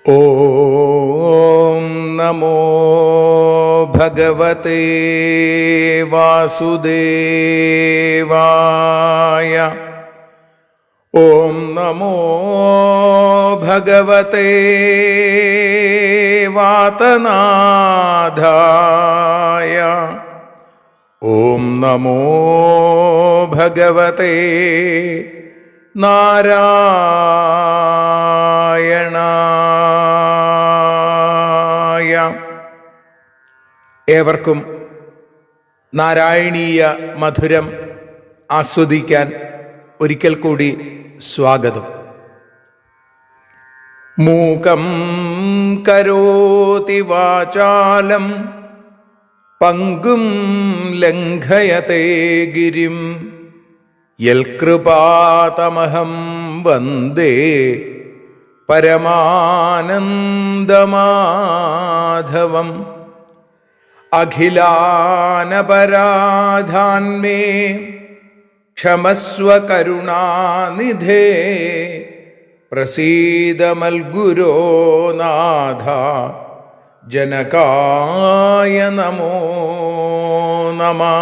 ഓം നമോ ഭഗവതേ വാസുദേവായ. ഓം നമോ ഭഗവതേ വാതനാഥായ. ഓം നമോ ഭഗവതേ നാരായണായ. ഏവർക്കും നാരായണീയ മധുരം ആസ്വദിക്കാൻ ഒരിക്കൽ കൂടി സ്വാഗതം. മൂകം കരോതി വാചാലം പങ്കും ലംഘയത്തെ ഗിരിം യൽകൃപാതമഹം വന്ദേ പരമാനന്ദമാധവം. അഖിലാനപരാധാന്മേ ക്ഷമസ്വ കരുണാനിധേ പ്രസീദ മൽഗുരോ നാഥ ജനകായ നമോ നമഃ.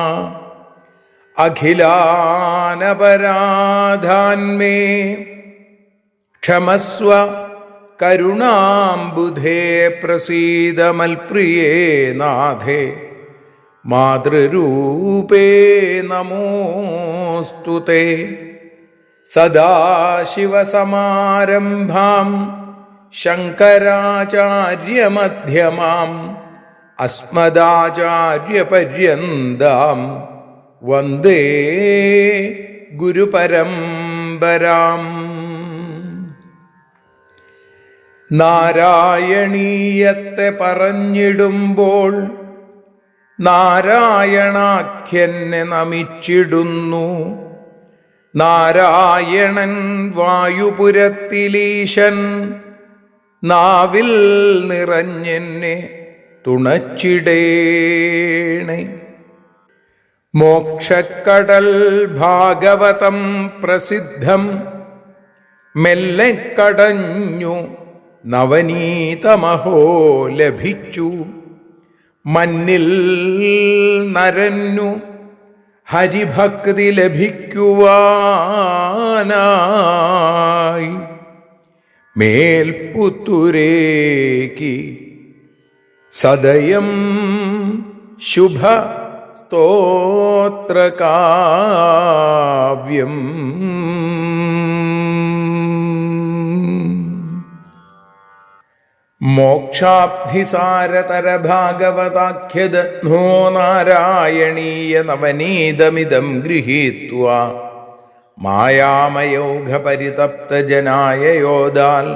അഖിലാനപരാധാന്മേ ക്ഷമസ്വ കരുണാംബുധേ പ്രസീദ മൽപ്രിയേ നാഥേ മാതൃരൂപേ നമോസ്തുതേ. സദാശിവസമാരംഭാം ശങ്കരാചാര്യമധ്യമാം അസ്മദാചാര്യപര്യന്താം വന്ദേ ഗുരുപരമ്പരാം. നാരായണീയത്തെ പറഞ്ഞിടുമ്പോൾ നാരായണാഖ്യനെ നമിച്ചിടുന്നു. നാരായണൻ വായുപുരത്തിലീശൻ നാവിൽ നിറഞ്ഞെന്നെ തുണച്ചിടേണേ. മോക്ഷക്കടൽ ഭാഗവതം പ്രസിദ്ധം മെല്ലെ കടഞ്ഞു നവനീതമഹോ ലഭിച്ചു. മന്നിൽ നരന്നു ഹരിഭക്തി ലഭിക്കുവാനായി മേൽപുത്തുരേക്ക് സദയം ശുഭ സ്തോത്രകാവ്യം. മോക്ഷാബ്ധിസാരതര ഭാഗവതാഖ്യദഗ്ധോ നാരായണീയ നവനീതമിദം ഗൃഹീത്വാ മായാമയോഘപരിതപ്തജനായ യോദാൽ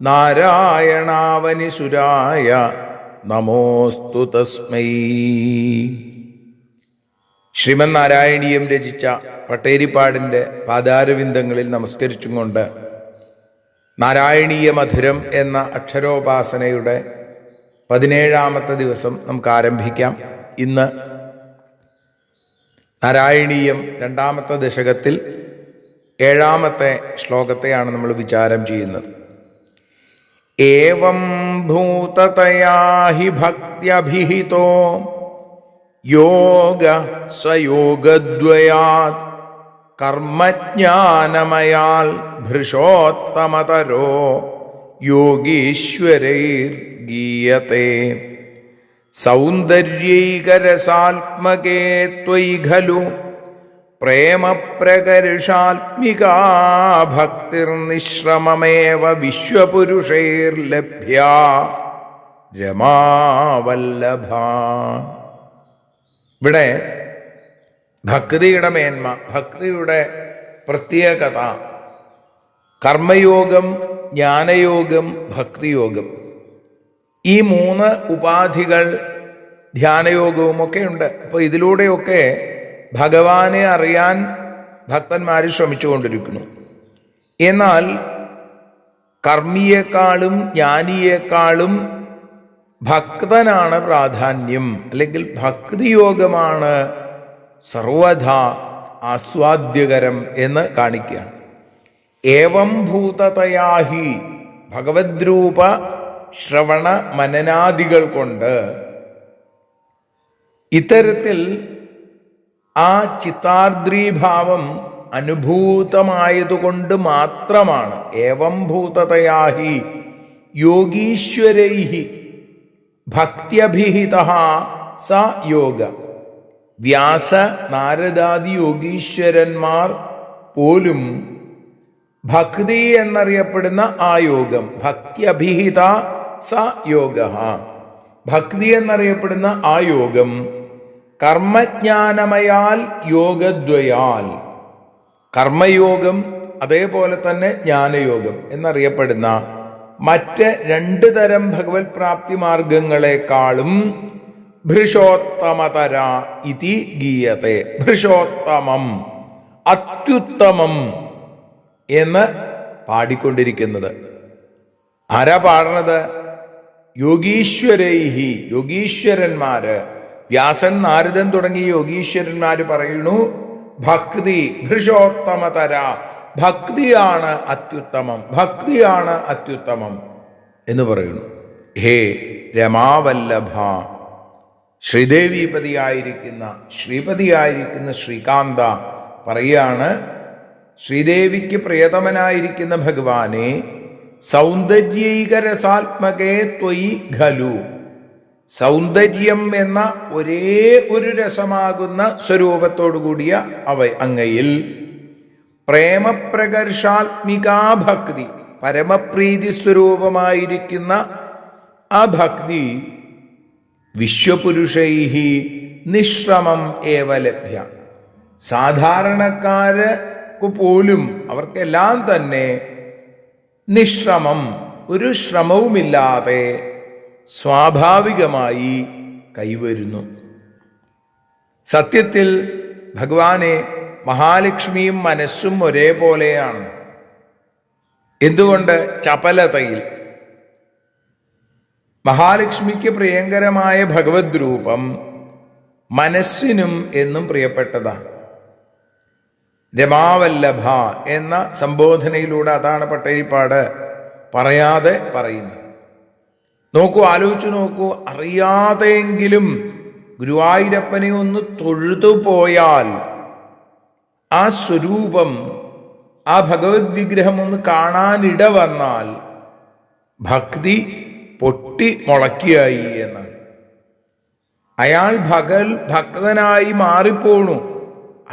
നാരായണാവനിസുരായ നമോസ്തു തസ്മൈ. ശ്രീമന്നാരായണീയം രചിച്ച പട്ടേരിപ്പാടിൻ്റെ പാദാരവിന്ദങ്ങളിൽ നമസ്കരിച്ചും കൊണ്ട് നാരായണീയ മധുരം എന്ന അക്ഷരോപാസനയുടെ 17ാമത്തെ ദിവസം നമുക്ക് ആരംഭിക്കാം. ഇന്ന് നാരായണീയം 2ാമത്തെ ദശകത്തിൽ 7ാമത്തെ ശ്ലോകത്തെയാണ് നമ്മൾ വിചാരം ചെയ്യുന്നത്. ഏവം ഭൂതതയാ ഹി ഭക്ത്യഭിഹിതോ യോഗ സയോഗദ്വയാത് കർമ്മജ്ഞാനമയാൽ ഭൃശോത്തമതരോ യോഗീശ്വരൈർഗീയത്തെ. സൗന്ദര്യൈകരസാത്മകേ ത്വയി ഖലു പ്രേമപ്രകർഷാത്മികാ ഭക്തിർനിശ്രമമേവ വിശ്വപുരുഷൈർലഭ്യാ രമാവല്ലഭ. ഇവിടെ ഭക്തിയുടെ മേന്മ, ഭക്തിയുടെ പ്രത്യേകത, കർമ്മയോഗം, ജ്ഞാനയോഗം, ഭക്തിയോഗം, ഈ 3 ഉപാധികൾ ധ്യാനയോഗവും ഒക്കെ ഉണ്ട്. അപ്പോൾ ഇതിലൂടെയൊക്കെ ഭഗവാനെ അറിയാൻ ഭക്തന്മാർ ശ്രമിച്ചുകൊണ്ടിരിക്കുന്നു. എന്നാൽ കർമ്മിയേക്കാളും ജ്ഞാനിയേക്കാളും ഭക്തനാണ് പ്രാധാന്യം, അല്ലെങ്കിൽ ഭക്തിയോഗമാണ് സർവഥാ ആസ്വാദ്യകരം എന്ന് കാണിക്കുകയാണ്. ഏവം ഭൂതതയാഹി ഭഗവദ്രൂപ ശ്രവണ മനനാദികൾ കൊണ്ട് ഇത്തരത്തിൽ ആ ചിത്താർദ്രീഭാവം അനുഭൂതമായതുകൊണ്ട് മാത്രമാണ് ഏവം ഭൂതതയാഹി യോഗീശ്വരൈഹി ഭക്ത്യഭിഹിതഃ സ യോഗ. വ്യാസ നാരദാദി യോഗീശ്വരന്മാർ പോലും ഭക്തി എന്നറിയപ്പെടുന്ന ആ യോഗം, ഭക്ത്യഭിഹിത സ യോഗ, ഭക്തി എന്നറിയപ്പെടുന്ന ആ യോഗം കർമ്മജ്ഞാനമയാൽ യോഗദ്വയാൽ, കർമ്മയോഗം അതേപോലെ തന്നെ ജ്ഞാനയോഗം എന്നറിയപ്പെടുന്ന മറ്റ് രണ്ട് തരം ഭഗവത് പ്രാപ്തി മാർഗങ്ങളെക്കാളും ഭൃഷോത്തമതര ഇതി ഗീയത്തെ. ഭൃഷോത്തമം, അത്യുത്തമം എന്ന് പാടിക്കൊണ്ടിരിക്കുന്നത് ആരാ പാടുന്നത്? യോഗീശ്വരൈഹി, യോഗീശ്വരന്മാര്, വ്യാസൻ നാരദൻ തുടങ്ങിയ യോഗീശ്വരന്മാര് പറയുന്നു ഭക്തി ഭൃഷോത്തമതര, ഭക്തിയാണ് അത്യുത്തമം, ഭക്തിയാണ് അത്യുത്തമം എന്ന് പറയുന്നു. ഹേ രമാവല്ലഭ, ശ്രീദേവിപതിയായിരിക്കുന്ന ശ്രീപതിയായിരിക്കുന്ന ശ്രീകാന്ത പറയാണ്, ശ്രീദേവിക്ക് പ്രിയതമനായിരിക്കുന്ന ഭഗവാനെ സൗന്ദര്യൈകരസാത്മകേ ത്വയി ഖലു, സൗന്ദര്യം എന്ന ഒരേ ഒരു രസമാകുന്ന സ്വരൂപത്തോടു കൂടിയ അങ്ങയിൽ പ്രേമപ്രകർഷാത്മികാ ഭക്തി, പരമപ്രീതി സ്വരൂപമായിരിക്കുന്ന ആ ഭക്തി വിശ്വപുരുഷൈഹി നിശ്രമം ഏവ ലഭ്യ, സാധാരണക്കാർക്ക് പോലും അവർക്കെല്ലാം തന്നെ നിശ്രമം, ഒരു ശ്രമവുമില്ലാതെ സ്വാഭാവികമായി കൈവരുന്നു. സത്യത്തിൽ ഭഗവാനെ മഹാലക്ഷ്മിയും മനസ്സും ഒരേപോലെയാണ്. എന്തുകൊണ്ട്? ചപലതയിൽ. മഹാലക്ഷ്മിക്ക് പ്രിയങ്കരമായ ഭഗവത് രൂപം മനസ്സിനും എന്നും പ്രിയപ്പെട്ടതാണ്. രമാവല്ലഭ എന്ന സംബോധനയിലൂടെ അതാണ് പട്ടേരിപ്പാട് പറയാതെ പറയുന്നത്. നോക്കൂ, ആലോചിച്ചു നോക്കൂ, അറിയാതെയെങ്കിലും ഗുരുവായൂരപ്പനെ ഒന്ന് തൊഴുതു പോയാൽ ആ സ്വരൂപം, ആ ഭഗവത് വിഗ്രഹം ഒന്ന് കാണാനിട വന്നാൽ ഭക്തി പൊട്ടി മുളക്കിയായി എന്നാണ്. അയാൾ ഭക്തനായി മാറിപ്പോണു.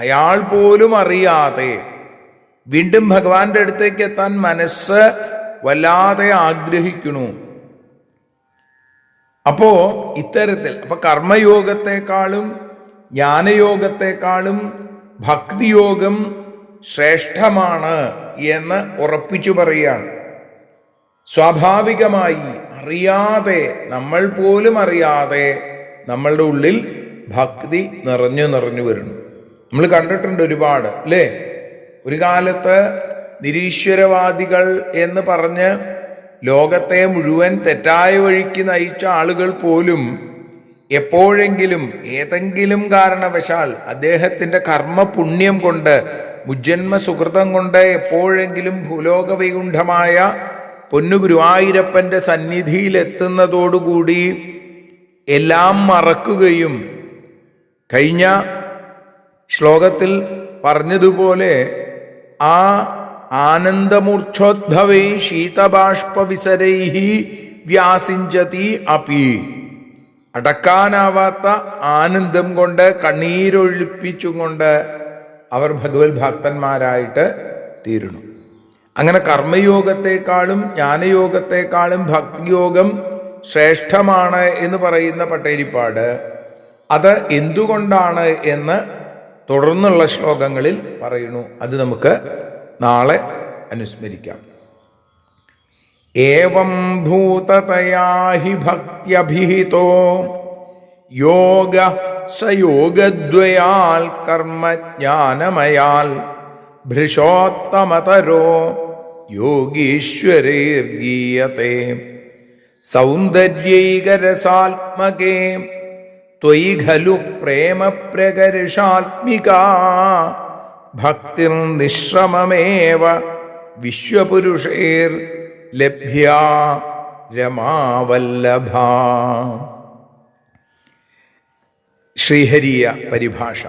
അയാൾ പോലും അറിയാതെ വീണ്ടും ഭഗവാന്റെ അടുത്തേക്ക് എത്താൻ മനസ്സ് വല്ലാതെ ആഗ്രഹിക്കണു. അപ്പോ ഇത്തരത്തിൽ കർമ്മയോഗത്തെക്കാളും ജ്ഞാനയോഗത്തെക്കാളും ഭക്തിയോഗം ശ്രേഷ്ഠമാണ് എന്ന് ഉറപ്പിച്ചു പറയുകയാണ്. സ്വാഭാവികമായി അറിയാതെ, നമ്മൾ പോലും അറിയാതെ നമ്മളുടെ ഉള്ളിൽ ഭക്തി നിറഞ്ഞു വരുന്നു. നമ്മൾ കണ്ടിട്ടുണ്ട് ഒരുപാട്, അല്ലേ? ഒരു കാലത്ത് നിരീശ്വരവാദികൾ എന്ന് പറഞ്ഞ് ലോകത്തെ മുഴുവൻ തെറ്റായ വഴിക്ക് നയിച്ച ആളുകൾ പോലും എപ്പോഴെങ്കിലും ഏതെങ്കിലും കാരണവശാൽ അദ്ദേഹത്തിൻ്റെ കർമ്മപുണ്യം കൊണ്ട്, മുജ്ജന്മ സുഹൃതം കൊണ്ട് എപ്പോഴെങ്കിലും ഭൂലോകവൈകുണ്ഠമായ പൊന്നു ഗുരുവായൂരപ്പൻ്റെ സന്നിധിയിലെത്തുന്നതോടുകൂടി എല്ലാം മറക്കുകയും, കഴിഞ്ഞ ശ്ലോകത്തിൽ പറഞ്ഞതുപോലെ ആ ആനന്ദമൂർച്ഛോദ്ഭവൈ ശീതബാഷ്പവിസരൈഹി വ്യാസിഞ്ചതി അപി, അടക്കാനാവാത്ത ആനന്ദം കൊണ്ട്, കണ്ണീരൊഴിപ്പിച്ചും കൊണ്ട് അവർ ഭഗവത് ഭക്തന്മാരായിട്ട് തീരുന്നു. അങ്ങനെ കർമ്മയോഗത്തെക്കാളും ജ്ഞാനയോഗത്തെക്കാളും ഭക്തിയോഗം ശ്രേഷ്ഠമാണ് എന്ന് പറയുന്ന പട്ടേരിപ്പാട് അത് എന്തുകൊണ്ടാണ് എന്ന് തുടർന്നുള്ള ശ്ലോകങ്ങളിൽ പറയുന്നു. അത് നമുക്ക് നാളെ അനുസ്മരിക്കാം. ഏവം ഭൂതതയാ ഹി ഭക്ത്യഭിഹിതോ യോഗ സയോഗദ്വയാൽ കർമ്മജ്ഞാനമയാൽ ഭൃഷോത്തമതരോ യോഗീശ്വരൈർഗീയത്തെ സൗന്ദര്യൈകരസാത്മകേ ത്വയി ഖലു പ്രേമപ്രകർഷാത്മികാ ഭക്തിർനിശ്രമമേവ വിശ്വപുരുഷൈർ ലഭ്യാ രമാവല്ലഭ. ശ്രീഹരിയ പരിഭാഷ.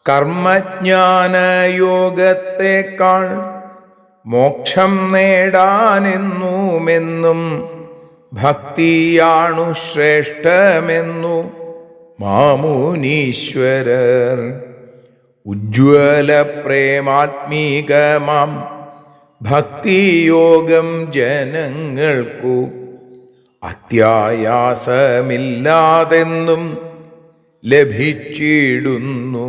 കർമ്മജ്ഞാനയോഗത്തെക്കാൾ മോക്ഷം നേടാനെന്നുമെന്നും ഭക്തിയാണു ശ്രേഷ്ഠമെന്നു മാമുനീശ്വരർ. ഉജ്ജ്വല പ്രേമാത്മീകമാം ഭക്തിയോഗം ജനങ്ങൾക്കു അത്യായാസമില്ലാതെന്നും ലഭിച്ചിടുന്നു.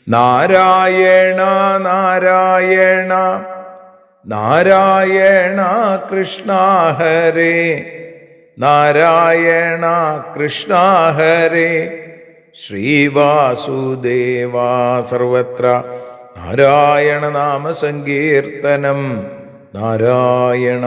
നാരായണ നാരായണ നാരായണ കൃഷ്ണ ഹരേ നാരായണ കൃഷ്ണ ഹരേ ശ്രീവാസുദേവ. സർവത്ര നാരായണ നാമസങ്കീർത്തനം. നാരായണ.